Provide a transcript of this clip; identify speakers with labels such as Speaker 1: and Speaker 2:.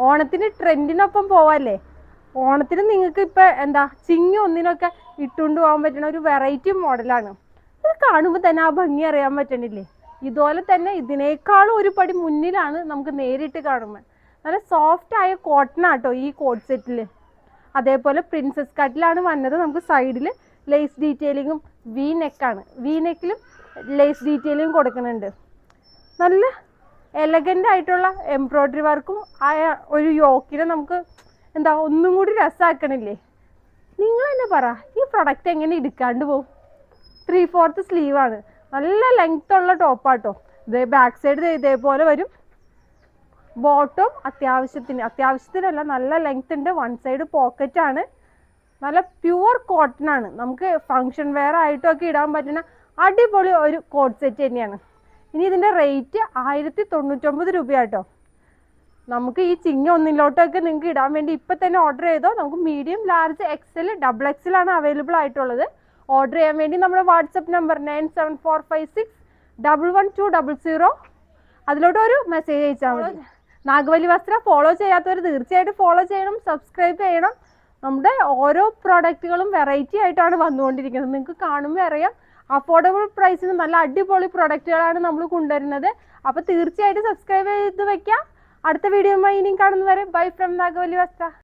Speaker 1: ഓണത്തിന് ട്രെൻഡിനൊപ്പം പോവല്ലേ. ഓണത്തിന് നിങ്ങൾക്ക് ഇപ്പം എന്താ ചിങ്ങ ഒന്നിനൊക്കെ ഇട്ടുകൊണ്ട് പോകാൻ പറ്റുന്ന ഒരു വെറൈറ്റി മോഡലാണ്. ഇത് കാണുമ്പോൾ തന്നെ ആ ഭംഗി അറിയാൻ പറ്റണില്ലേ. ഇതുപോലെ തന്നെ ഇതിനേക്കാളും ഒരു പടി മുന്നിലാണ് നമുക്ക് നേരിട്ട് കാണുമ്പോൾ. നല്ല സോഫ്റ്റ് ആയ കോട്ടൺ ആട്ടോ ഈ കോട്ട് സെറ്റിൽ. അതേപോലെ പ്രിൻസസ് കട്ടിലാണ് വന്നത്. നമുക്ക് സൈഡിൽ ലേസ് ഡീറ്റെയിലിങ്ങും വി നെക്കാണ്. വി നെക്കിലും ലേസ് ഡീറ്റെയിലിങ്ങും കൊടുക്കുന്നുണ്ട്. നല്ല എലഗൻ്റ് ആയിട്ടുള്ള എംബ്രോയ്ഡറി വർക്കും ആയ ഒരു യോക്കിനെ നമുക്ക് എന്താ ഒന്നും കൂടി രസമാക്കണില്ലേ. നിങ്ങൾ തന്നെ പറ, ഈ പ്രൊഡക്റ്റ് എങ്ങനെ എടുക്കാണ്ട് പോകും? 3/4 സ്ലീവാണ്. നല്ല ലെങ്ത് ഉള്ള ടോപ്പാട്ടോ. ഇതേ ബാക്ക് സൈഡ് ഇതേപോലെ വരും. ബോട്ടം അത്യാവശ്യത്തിനല്ല, നല്ല ലെങ്ത് ഉണ്ട്. വൺ സൈഡ് പോക്കറ്റ് ആണ്. നല്ല പ്യുവർ കോട്ടൺ ആണ്. നമുക്ക് ഫങ്ഷൻ വെയർ ആയിട്ടൊക്കെ ഇടാൻ പറ്റുന്ന അടിപൊളി ഒരു കോട്ട് സെറ്റ് തന്നെയാണ്. ഇനി ഇതിൻ്റെ റേറ്റ് 1099 രൂപയാട്ടോ. നമുക്ക് ഈ ചിങ്ങ ഒന്നിലോട്ടൊക്കെ നിങ്ങൾക്ക് ഇടാൻ വേണ്ടി ഇപ്പം തന്നെ ഓർഡർ ചെയ്തോ. നമുക്ക് മീഡിയം, ലാർജ്, XL, XXL ആണ് അവൈലബിൾ ആയിട്ടുള്ളത്. ഓർഡർ ചെയ്യാൻ വേണ്ടി നമ്മുടെ വാട്സപ്പ് നമ്പർ 9745611200 അതിലോട്ട് ഒരു മെസ്സേജ് അയച്ചാൽ മതി. നാഗവല്ലി വസ്ത്ര ഫോളോ ചെയ്യാത്തവർ തീർച്ചയായിട്ടും ഫോളോ ചെയ്യണം, സബ്സ്ക്രൈബ് ചെയ്യണം. നമ്മുടെ ഓരോ പ്രോഡക്റ്റുകളും വെറൈറ്റി ആയിട്ടാണ് വന്നുകൊണ്ടിരിക്കുന്നത്. നിങ്ങൾക്ക് കാണുമ്പോൾ അറിയാം, അഫോർഡബിൾ പ്രൈസിന് നല്ല അടിപൊളി പ്രൊഡക്റ്റുകളാണ് നമ്മൾ കൊണ്ടുവരുന്നത്. അപ്പോൾ തീർച്ചയായിട്ടും സബ്സ്ക്രൈബ് ചെയ്ത് വെക്കാം. അടുത്ത വീഡിയോയുമായി ഇനിയും കാണുന്നവരെ ബൈ ഫ്രം നാഗവല്ലി വസ്ത്ര.